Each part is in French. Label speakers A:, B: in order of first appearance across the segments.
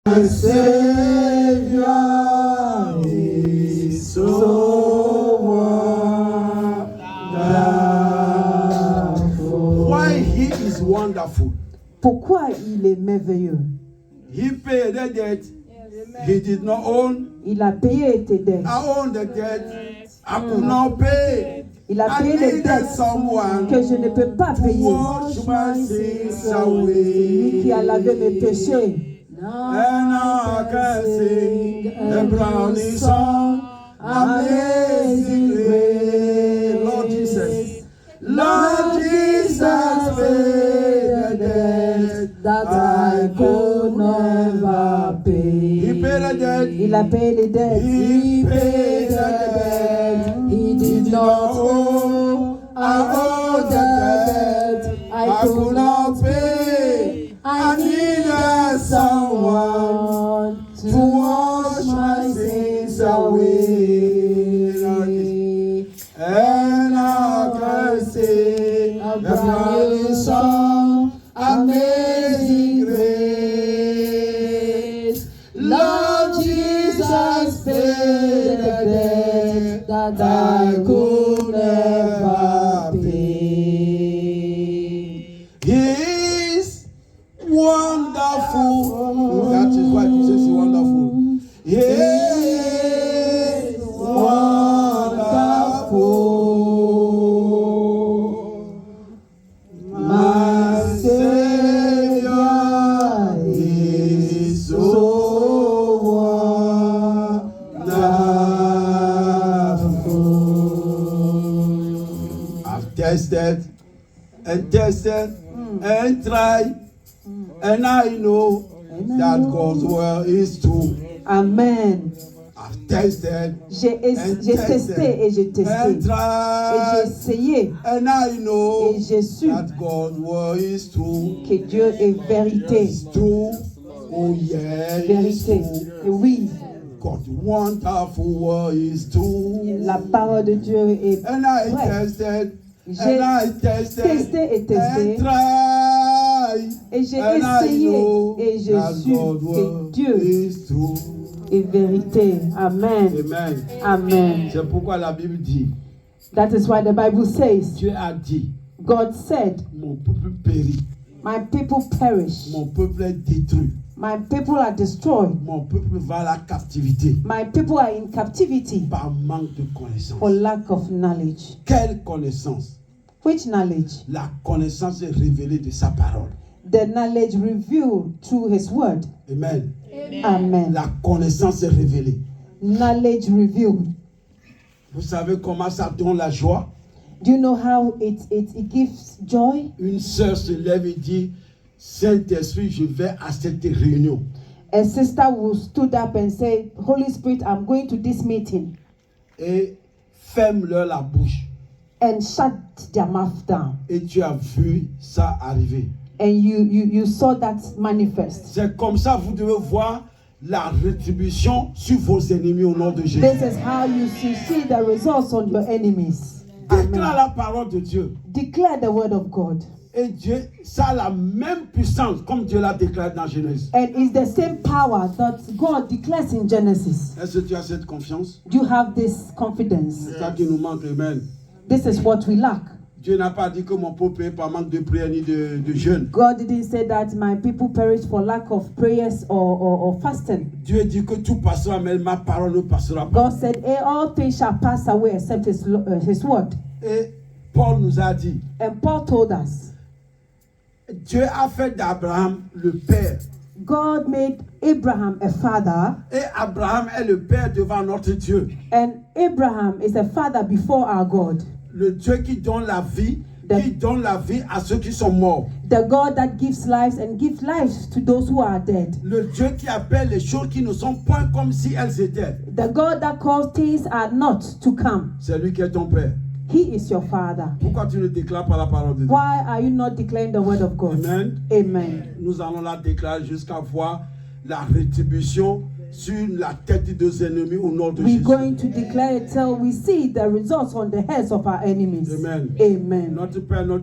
A: Savior is so wonderful. Why he is wonderful?
B: Pourquoi il est merveilleux?
A: He paid the debt he did not own.
B: Il a payé tes dettes.
A: I own the debt I could not pay.
B: Il a payé les dettes que je ne peux pas payer. Lui qui a lavé mes péchés.
A: And I can sing the brownie song, Amazing Grace. Lord Jesus, Lord Jesus paid the debt that I could never pay. He paid the debt.
B: Il a payé les dettes.
A: He paid the debt.
B: He did not owe. I owed the debt I could not pay. I needed someone to wash my sins away.
A: And I can sing
B: A
A: the
B: brand
A: song,
B: Amazing Grace. Lord Jesus paid the debt that I could never pay.
A: He is wonderful. That is why Jesus is wonderful. He is wonderful. My Savior is so wonderful. I've tested and tested and tried, and I know that God's word is true.
B: Amen.
A: I've tested
B: J'ai testé et j'ai testé.
A: and
B: Et j'ai
A: tried,
B: essayé.
A: and I know
B: Et j'ai su
A: that God's word is true.
B: que Dieu est vérité.
A: It's true. Oh yeah, it's
B: Vérité.
A: true.
B: Et oui,
A: God's wonderful word is true.
B: la parole de Dieu est
A: And I
B: vraie.
A: tested,
B: J'ai
A: and I tested,
B: testé et testé.
A: and tried,
B: Et j'ai
A: and I
B: essayé
A: know
B: et j'ai
A: that
B: su
A: God's
B: que
A: word
B: Dieu
A: is true.
B: est vérité. Amen.
A: Amen.
B: Amen.
A: C'est pourquoi la Bible dit,
B: That is why the Bible says,
A: Dieu a dit,
B: God said,
A: mon peuple périt,
B: my people perish.
A: mon peuple est détruit,
B: My people are destroyed.
A: mon peuple va à la captivité
B: My people are in captivity
A: par manque de connaissance.
B: for lack of knowledge.
A: Quelle connaissance?
B: Which knowledge?
A: La connaissance est révélée de sa parole.
B: The knowledge revealed through his word.
A: Amen.
B: Amen.
A: La connaissance est révélée.
B: Knowledge revealed.
A: Vous savez comment ça donne la joie?
B: Do you know how it gives joy?
A: Une sœur se lève et dit, Saint-Esprit, je vais à cette réunion.
B: A sister who stood up and said, Holy Spirit, I'm going to this meeting.
A: Et ferme-leur la bouche.
B: And shut their mouth down.
A: Et tu as vu ça arriver.
B: And you saw that manifest.
A: C'est comme ça vous devez voir la rétribution sur vos ennemis au nom de Jésus.
B: This is how you see the results on your enemies.
A: Déclare
B: Amen.
A: la parole de Dieu.
B: Declare the word of God.
A: Et Dieu, ça a la même puissance comme Dieu l'a déclaré dans Genèse.
B: And it's the same power that God declares in Genesis.
A: Est-ce que tu as cette confiance?
B: Do you have this confidence?
A: C'est ça qui nous manque, amen.
B: This is what we lack.
A: Dieu n'a pas dit que mon peuple est par manque de prière ni de jeûne.
B: God didn't say that my people perish for lack of prayers or fasting.
A: Dieu dit que tout passera, mais ma parole ne passera pas.
B: God said, all things shall pass away except his word.
A: Et Paul nous a dit,
B: And Paul told us,
A: Dieu a fait d'Abraham le père.
B: God made Abraham a father,
A: Et Abraham est le père devant notre Dieu.
B: and Abraham is a father before our God.
A: Le Dieu qui donne la vie, qui donne la vie à ceux qui sont morts.
B: The God that gives lives and gives life to those who are dead.
A: Le Dieu qui appelle les choses qui ne sont point comme si elles étaient.
B: The God that calls things are not to come.
A: C'est lui qui est ton père.
B: He is your father.
A: Pourquoi tu ne déclares pas la parole de Dieu?
B: Why are you not declaring the word of God?
A: Amen.
B: Amen.
A: Nous allons la déclarer jusqu'à voir la rétribution sur la tête des ennemis au nom de
B: We're
A: Jésus.
B: going to declare it till we see the results on the heads of our enemies.
A: Amen.
B: Amen.
A: Notre Père, nous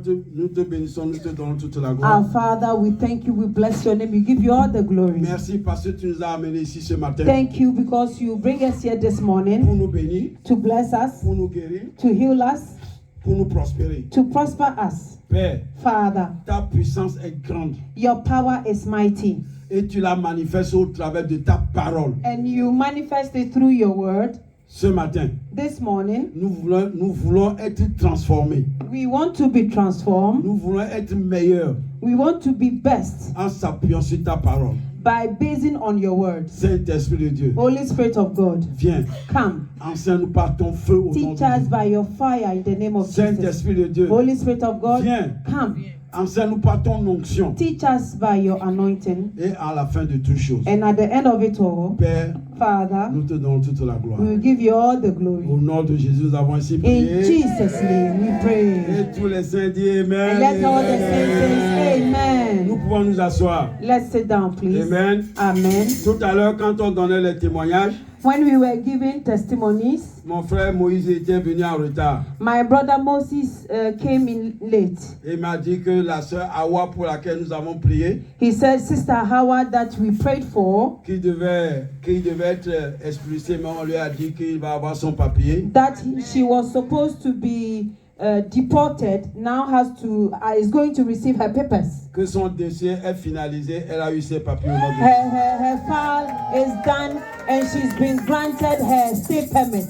A: te bénissons, nous te donnons toute la
B: Our
A: gloire.
B: Father, we thank you, we bless your name, we give you all the glory.
A: Merci parce que tu nous as amenés ici ce matin
B: Thank you because you bring us here this
A: pour
B: morning
A: nous bénir,
B: to bless us,
A: pour nous guérir,
B: to heal us,
A: pour nous prospérer.
B: to prosper us.
A: Père,
B: Father,
A: ta puissance est grande
B: your power is mighty
A: et tu la manifestes au travers de ta parole.
B: and you manifest it through your word.
A: Ce matin,
B: This morning,
A: nous voulons être transformés.
B: we want to be transformed.
A: Nous voulons être meilleurs
B: We want to be best
A: en s'appuyant sur ta parole.
B: by basing on your word.
A: Saint-Esprit de Dieu,
B: Holy Spirit of God,
A: viens,
B: come.
A: enseigne-nous par ton feu au nom
B: Teach
A: de
B: us
A: Jésus.
B: by your fire in the name of Jesus.
A: Saint-Esprit de Dieu,
B: Holy Spirit of God,
A: viens,
B: come.
A: enseigne-nous par ton onction.
B: Teach us by your anointing.
A: Et à la fin de toutes choses,
B: And at the end of it all,
A: Père,
B: Father,
A: nous te donnons toute la gloire.
B: we will give you all the glory.
A: Au nom de Jésus, nous avons ainsi
B: In
A: prié.
B: Jesus' name we pray.
A: Et tous les saints disent Amen.
B: And let all the saints say
A: Nous
B: amen.
A: pouvons nous asseoir.
B: Let's sit down, please.
A: Amen.
B: Amen.
A: Tout à l'heure, quand on donnait les témoignages,
B: When we were giving testimonies,
A: mon frère Moïse était venu en retard.
B: my brother Moses came in late.
A: Il m'a dit que la sœur Awa, pour laquelle nous avons prié,
B: He said, Sister Howard, that we prayed for,
A: qui devait être expulsé, mais on lui a dit qu'il va avoir son papier.
B: that she was supposed to be deported, now is going to receive her papers.
A: Que son dossier est finalisé, elle a eu ses papiers au nom de
B: Her file is done and she's been granted her stay permit.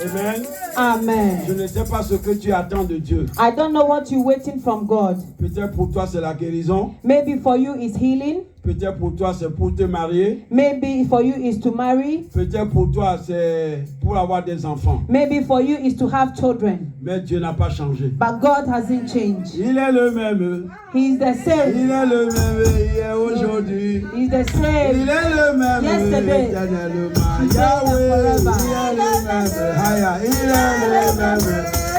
A: Amen.
B: Amen.
A: Je ne sais pas ce que tu attends de Dieu.
B: I don't know what you're waiting from God.
A: Peut-être pour toi c'est la guérison.
B: Maybe for you is healing.
A: Peut-être pour toi c'est pour te marier.
B: Maybe for you is to marry.
A: Peut-être pour toi c'est pour avoir des enfants.
B: Maybe for you is to have children.
A: Mais Dieu n'a pas changé.
B: But God hasn't changed.
A: Il est le même.
B: He's the same.
A: Il est le même hier, aujourd'hui.
B: He's the same.
A: Il est le même
B: Yesterday.
A: éternellement. Yahweh, il est le même. Aya, il est le même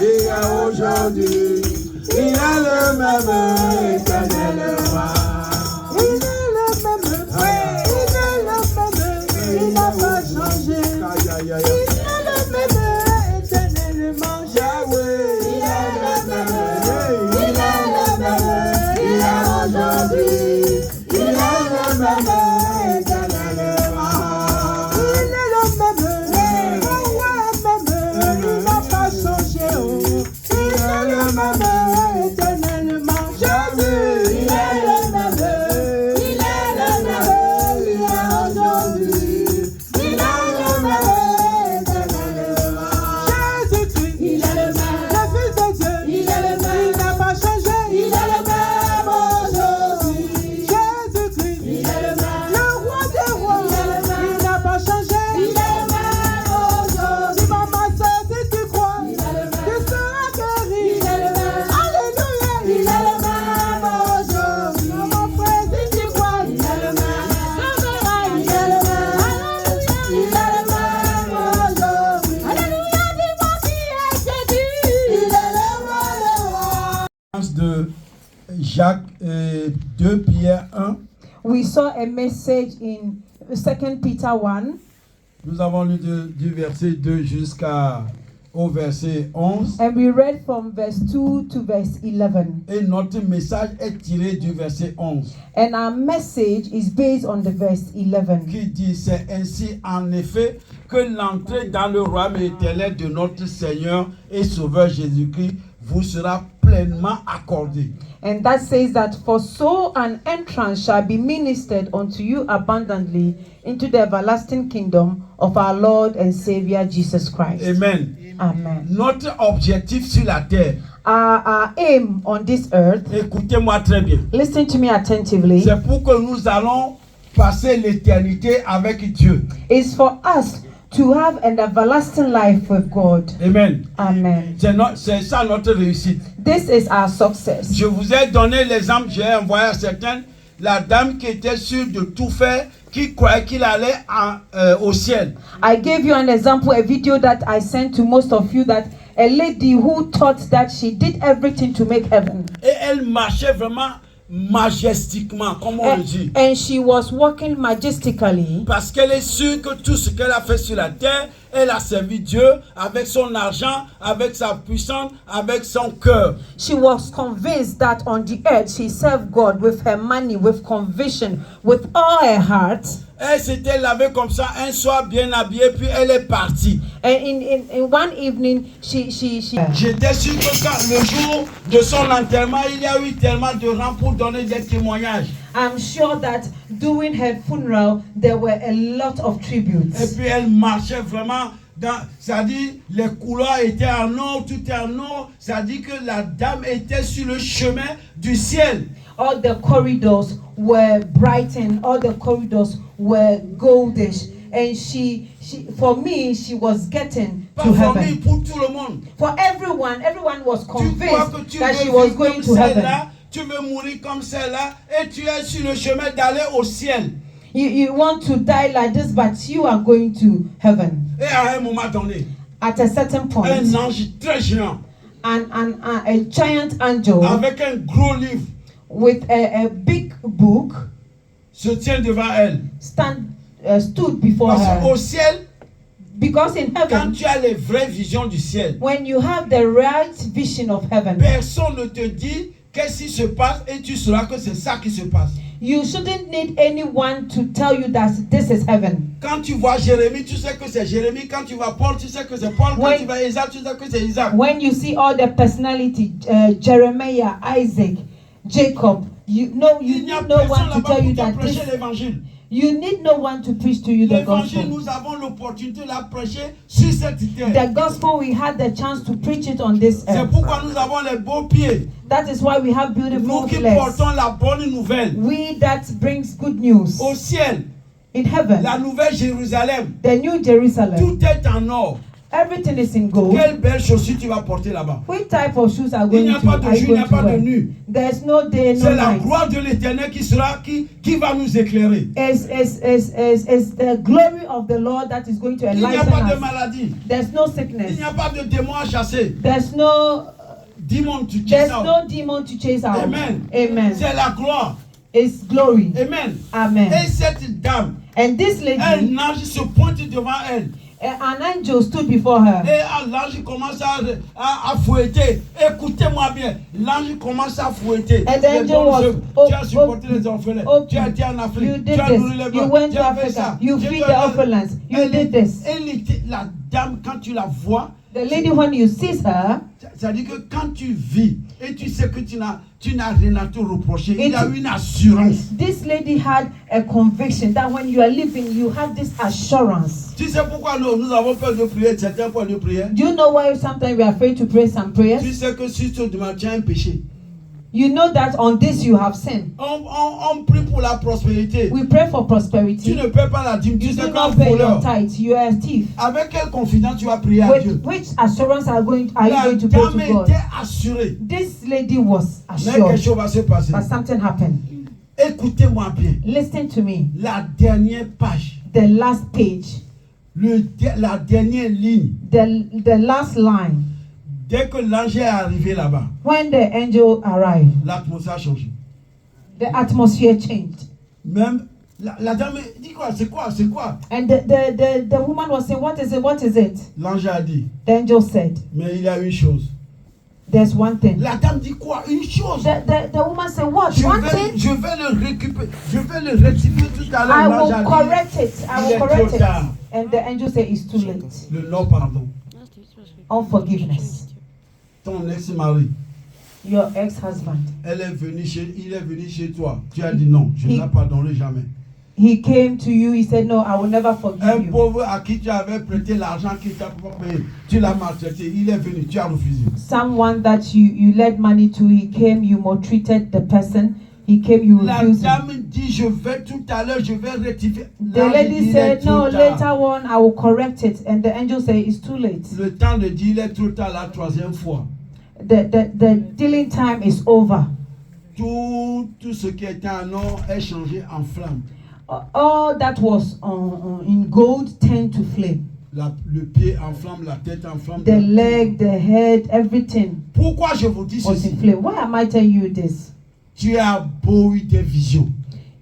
A: hier, aujourd'hui. Il est le même éternellement.
C: Il est le même, il est le même, il n'a pas changé.
A: Aïe, aïe, aïe.
C: Il est le même éternellement.
A: Yahweh,
C: Il est le même, il est le même, il est aujourd'hui. Il est le même éternellement. Il est le même, il n'a pas changé. Il est le même éternellement. Jésus, il est le même, il est le même, il est aujourd'hui. Il est le même éternellement. Jésus-Christ, il est le même, le Fils de Dieu, il est le même, il n'a pas changé. Il est le même aujourd'hui. Jésus-Christ, il est le même, le roi des rois, il est le même, il n'a pas changé. Il est le même aujourd'hui. Si maman sait, si tu crois, il est le même, tu seras guéri. Il est le même, alléluia. Il est le même aujourd'hui. Mon frère, si tu crois, il est le même, tu verras. Il est le même, alléluia. Il est le même aujourd'hui. Alléluia, dis-moi qui est Jésus. Il est le roi des rois.
A: De Jacques 2 Pierre 1.
B: We saw a message in 2 Peter 1.
A: Nous avons lu du verset 2 jusqu'au verset 11.
B: And we read from verse 2 to verse 11.
A: Et notre message est tiré du verset 11.
B: And our message is based on the verse 11.
A: Qui dit, c'est ainsi en effet que l'entrée dans le royaume éternel de notre Seigneur et Sauveur Jésus-Christ vous sera pleinement accordée.
B: And that says that for so an entrance shall be ministered unto you abundantly into the everlasting kingdom of our Lord and Savior Jesus Christ.
A: Amen.
B: Amen.
A: Notre objectif sur la terre,
B: Our aim on this earth,
A: écoutez-moi très bien,
B: listen to me attentively,
A: c'est pour que nous allons passer l'éternité avec Dieu.
B: is for us to have an everlasting life with God.
A: Amen.
B: Amen.
A: C'est ça notre réussite.
B: This is our success.
A: Je vous ai donné l'exemple, j'ai envoyé à certains, la dame qui était sûre de tout faire, qui croyait qu'il allait au ciel.
B: I gave you an example, a video that I sent to most of you, that a lady who thought that she did everything to make heaven.
A: Et elle marchait vraiment majestiquement, comme on le dit.
B: And she was walking majestically.
A: Parce qu'elle est sûre que tout ce qu'elle a fait sur la terre, elle a servi Dieu avec son argent, avec sa puissance, avec son cœur.
B: She was convinced that on the earth she served God with her money, with conviction, with all her heart.
A: Elle s'était lavée comme ça un soir bien habillée, puis elle est partie.
B: And in one evening, she
A: J'étais sûr que quand le jour de son enterrement, il y a eu tellement de rangs pour donner des témoignages.
B: I'm sure that during her funeral, there were a lot of
A: Et
B: tributes.
A: puis elle marchait vraiment dans, c'est-à-dire les couloirs étaient en or, tout est en or, c'est-à-dire que la dame était sur le chemin du ciel.
B: All the corridors were brightened, all the corridors were goldish. And she for me, she was getting
A: Pas
B: to
A: pour lui,
B: heaven.
A: pour tout le monde.
B: For everyone was
A: Tu crois que
B: convinced
A: tu
B: that she
A: veux
B: was
A: vivre
B: going
A: comme
B: to heaven.
A: celle-là, tu veux mourir comme celle-là, et tu es sur le chemin d'aller au ciel.
B: You want to die like this, but you are going to heaven.
A: Et à un moment donné,
B: At a certain point,
A: un ange très géant,
B: a giant angel
A: avec un gros livre,
B: with a big book
A: se tient devant elle.
B: stood before
A: Parce
B: her.
A: qu'au ciel,
B: Because in
A: quand
B: heaven,
A: tu as les vraies visions du ciel,
B: when you have the right vision of heaven,
A: personne ne te dit qu'est-ce qui se passe et tu sauras que c'est ça qui se passe.
B: you shouldn't need anyone to tell you that this is heaven.
A: Quand tu vois Jérémie, tu sais que c'est Jérémie. Quand tu vois Paul, tu sais que c'est Paul. Quand
B: When-
A: tu vois Isaac, tu sais que c'est Isaac.
B: When you see all the personality, Jeremiah, Isaac, Jacob, you know you
A: Il n'y a
B: need no
A: personne
B: one to
A: là-bas
B: tell you
A: pour te
B: that
A: prêcher
B: this.
A: l'évangile.
B: You need no one to preach to you the
A: L'évangile,
B: gospel.
A: nous avons l'opportunité de la prêcher sur cette terre.
B: The gospel, we had the chance to preach it on this
A: C'est
B: earth.
A: pourquoi nous avons les beaux pieds.
B: That is why we have
A: Nous
B: beautiful
A: qui
B: legs.
A: portons la bonne nouvelle.
B: We that brings good news.
A: Au ciel,
B: In heaven,
A: la nouvelle Jérusalem,
B: the new Jerusalem,
A: tout est en or.
B: everything is in gold.
A: Quelle belle chaussure tu vas porter là-bas.
B: Which type of shoes are
A: Il
B: going
A: n'y a
B: to,
A: pas de
B: are you
A: jour, il n'y
B: going
A: a
B: to
A: pas de
B: wear?
A: nuit.
B: There's no day, no
A: C'est la
B: night.
A: gloire de l'Éternel qui sera, qui va nous éclairer.
B: It's the glory of the Lord that is going to
A: Il n'y a
B: enlighten
A: pas de
B: us.
A: maladie.
B: There's no
A: Il
B: sickness.
A: n'y a pas de démon à chasser.
B: There's no
A: Démon, tu
B: There's
A: chasses.
B: no demon to chase out.
A: Amen.
B: Amen.
A: C'est la gloire.
B: It's glory.
A: Amen.
B: Amen.
A: Et cette dame,
B: And this lady,
A: un ange se pointe devant elle.
B: an angel stood before her.
A: Et l'ange commence à fouetter. Écoutez-moi bien. L'ange commence à fouetter.
B: And the
A: Les
B: angel
A: bonnes
B: was
A: œuvres. Tu as supporté les orphelins. Tu as été en Afrique.
B: You did
A: Tu as nourri
B: this.
A: les
B: You
A: blancs.
B: went
A: Tu
B: to
A: as fait
B: Africa.
A: ça.
B: You
A: Tu
B: feed
A: as-
B: the orphans. You
A: Elle
B: did
A: est-
B: this.
A: elle était- la dame, quand tu la vois,
B: The lady, when you see her,
A: ça dit que quand tu vis et tu sais que tu n'as rien à te reprocher, il y a
B: It's-
A: une assurance.
B: this lady had a conviction that when you are living, you have this assurance.
A: Tu sais pourquoi nous avons peur de prier certains points de prière?
B: Do you know why sometimes we are afraid to pray some
A: Tu
B: prayers?
A: sais que si tu demandes, tu as un péché.
B: You know that on this you have sinned.
A: On prie pour la prospérité.
B: We pray for
A: Tu
B: prosperity.
A: ne paies pas la dîme, tu
B: You
A: sais
B: do
A: qu'un
B: not pay your
A: voleur.
B: tithe. You are a thief.
A: Avec quelle confidence tu vas prier à Dieu?
B: With which assurance are you
A: La
B: going to pray
A: dame
B: to God?
A: était assurée.
B: This lady was
A: Mais quelque
B: assured,
A: chose va se passer.
B: but something happened.
A: Écoutez-moi bien.
B: Listen to me.
A: La dernière page,
B: The last page,
A: la dernière ligne,
B: the last line.
A: dès que l'ange est arrivé là-bas,
B: When the angel arrived,
A: l'atmosphère a changé.
B: the atmosphere changed.
A: Même la dame dit quoi? C'est quoi? C'est quoi?
B: And the woman was saying, what is it? What is it?
A: L'ange a dit,
B: The angel said,
A: mais il y a une chose.
B: there's one thing.
A: La dame dit quoi? Une chose.
B: The woman said, what? One thing?
A: Je vais le récupérer. Je vais le rectifier tout à l'heure.
B: I
A: L'ange
B: will
A: a dit,
B: correct it. I
A: il
B: will
A: est
B: correct
A: trop
B: it.
A: tard.
B: And the angel said, it's too late.
A: Le non pardon.
B: Unforgiveness.
A: Ton ex-mari,
B: Your ex-husband.
A: il est venu chez toi. Tu as dit non, je ne la pardonnerai jamais.
B: He came to you. He said, no, I will never
A: Un
B: forgive you.
A: pauvre à qui tu avais prêté l'argent qui t'a pas payé, tu l'as maltraité. Il est venu, tu as refusé.
B: Someone that you led money to, he came, you maltreated the person. He came, you
A: La
B: refused him.
A: dame dit, je vais tout à l'heure, je vais rectifier.
B: The
A: L'ange dit,
B: lady
A: il est
B: said,
A: trop
B: no,
A: tard.
B: later on I will correct it. And the angel said, it's too late.
A: Le temps de dire, il est trop tard la troisième fois.
B: The dealing time is over.
A: Tout ce qui était en or est changé en flamme.
B: All that was in gold turned to flame.
A: Le pied en flamme, la tête en flamme.
B: The leg, the head, everything
A: Pourquoi je vous dis
B: was
A: ceci?
B: in flame. Why am I telling you this?
A: Tu as beau eu des visions.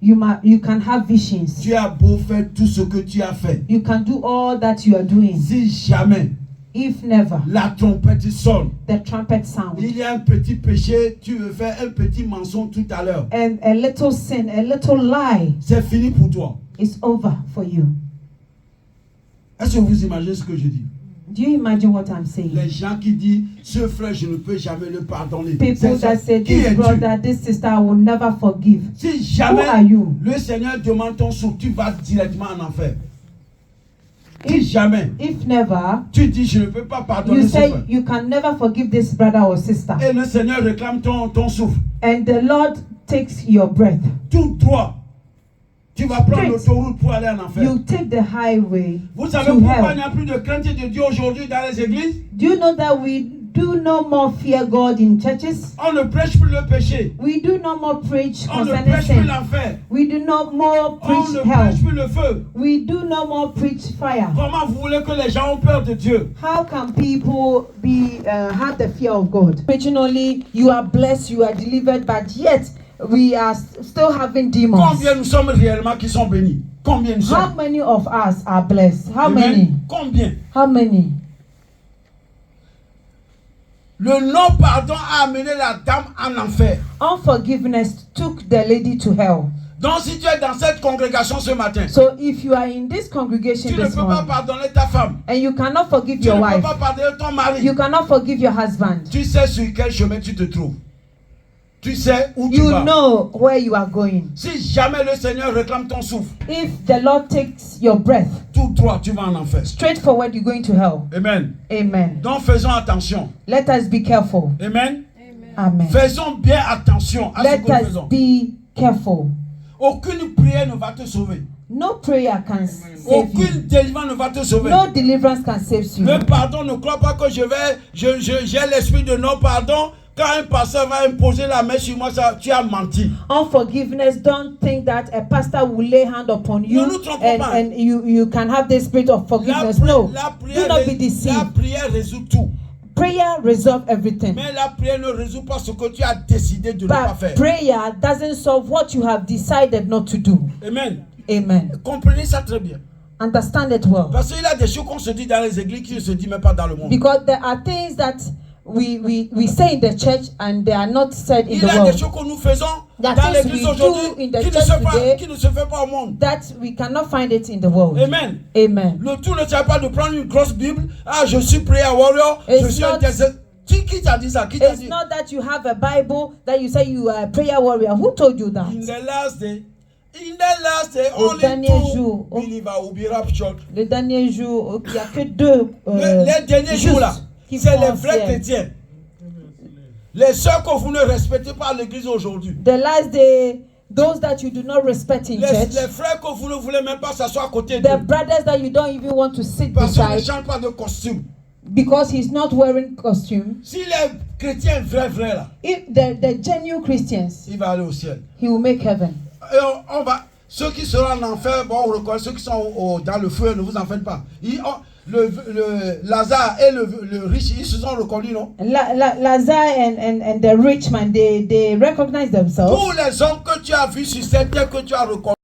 B: You can have visions.
A: Tu as beau faire tout ce que tu as fait.
B: You can do all that you are doing.
A: Si jamais
B: If never
A: la trompette sonne,
B: the trumpet sound
A: il y a un petit péché, tu veux faire un petit mensonge tout à l'heure.
B: and a little sin, a little lie
A: C'est fini pour toi.
B: is over for you.
A: Est-ce que vous imaginez ce que je dis?
B: Do you imagine what I'm saying?
A: Les gens qui disent, ce frère, je ne peux jamais le pardonner.
B: People
A: C'est ça.
B: that say,
A: Qui
B: this
A: es-tu?
B: brother, this sister, I will never forgive.
A: Si
B: Who
A: jamais
B: are you?
A: le Seigneur demande ton souffle, tu vas directement en enfer. Si jamais
B: If never,
A: tu dis, je ne peux pas pardonner
B: you
A: ce
B: say
A: frère,
B: you can never forgive this brother or sister,
A: et le Seigneur réclame ton souffle,
B: and the Lord takes your breath,
A: tout droit, tu vas prendre
B: Straight.
A: l'autoroute pour aller en enfer.
B: you take the highway
A: Vous savez
B: to
A: pourquoi il
B: hell.
A: n'y a plus de crainte de Dieu aujourd'hui dans les églises?
B: Do you know that we do no more fear God in churches?
A: On ne prêche plus le péché.
B: We do no more preach
A: On ne
B: concerning
A: prêche plus
B: sin.
A: l'enfer.
B: We do no more
A: On
B: preach
A: ne
B: hell.
A: prêche plus le feu.
B: We do no more preach fire.
A: Comment vous voulez que les gens ont peur de Dieu?
B: How can people have the fear of God? Originally, you are blessed, you are delivered, but yet we are still having demons.
A: Combien nous sommes réellement qui sont bénis? Combien nous
B: How
A: sommes?
B: many of us are blessed? How
A: Amen.
B: many?
A: Combien?
B: How many?
A: Le non-pardon a amené la dame en enfer.
B: Unforgiveness took the lady to hell.
A: Donc si tu es dans cette congrégation ce matin,
B: So if you are in this congregation
A: tu ne
B: this
A: peux pas
B: morning
A: pardonner ta femme.
B: and you cannot forgive
A: Tu
B: your
A: ne peux
B: wife,
A: pas pardonner ton mari.
B: you cannot forgive your husband,
A: Tu sais sur quel chemin tu te trouves. Tu sais où tu
B: you
A: vas.
B: know where you are going.
A: Si jamais le Seigneur réclame ton souffle,
B: If the Lord takes your breath,
A: tout droit, tu vas en enfer.
B: straightforward, you're going to hell.
A: Amen.
B: Amen.
A: Donc faisons attention.
B: Let us be careful.
A: Amen.
B: Amen.
A: Faisons bien attention à ce
B: Let
A: que nous
B: us
A: faisons.
B: be careful.
A: Aucune prière ne va te sauver.
B: No prayer can save you.
A: Aucune délivrance ne va te sauver.
B: No deliverance can save you.
A: Le pardon, ne crois pas que j'ai l'esprit de non-pardon. Quand un pasteur va imposer la main sur moi, tu as menti.
B: Unforgiveness, don't think that a pastor will lay hand upon you
A: Ne nous trompons pas.
B: and you can have the spirit of forgiveness. No, do not be deceived.
A: La prière résout tout.
B: Prayer resolves everything.
A: Mais la prière ne résout pas ce que tu as décidé de ne pas
B: But
A: faire.
B: prayer doesn't solve what you have decided not to do.
A: Amen.
B: Amen.
A: Comprenez ça très bien.
B: Understand it well.
A: Parce qu'il y a des choses qu'on se dit dans les églises qui ne se disent même pas dans le monde.
B: Because there are things that we say in the church and they are not said in
A: Il
B: the
A: y a des
B: world.
A: choses que nous faisons
B: There are
A: dans
B: things
A: l'église
B: we
A: aujourd'hui
B: do in the
A: qui
B: church today
A: ne se fait pas au monde.
B: that we cannot find it in the world.
A: Amen.
B: Amen.
A: Le tout ne sert pas de prendre une grosse Bible. Ah, je suis prayer warrior. Je
B: It's
A: suis
B: not-
A: intercesseur. Qui t'a dit ça? Qui t'a
B: It's
A: dit?
B: not that you have a Bible that you say you are a prayer warrior. Who told you that?
A: In the last day,
B: Au
A: only
B: dernier
A: two
B: jour,
A: believers will be raptured.
B: Le dernier jour, il n'y a que deux.
A: Les derniers jours là,
B: qui
A: c'est
B: font
A: les vrais
B: ciel.
A: chrétiens. Les sœurs que vous ne respectez pas à l'église aujourd'hui.
B: The last day, those that you do not respect in
A: Les
B: church,
A: frères que vous ne voulez même pas s'asseoir à côté
B: the
A: d'eux.
B: brothers that you don't even want to sit
A: Parce qu'ils ne
B: beside
A: changent pas de costume.
B: because he's not wearing costume.
A: Si les chrétiens vrais là,
B: If the genuine Christians,
A: il va aller au ciel.
B: he will make heaven.
A: Et on va, ceux qui seront en enfer, bon, on reconnaît ceux qui sont dans le feu, ne vous en faites pas. Le Lazare et le riche, ils se sont reconnus, non?
B: Lazarus and the rich man, they recognize themselves.
A: Tous les hommes que tu as vus sur cette terre, que tu as reconnus,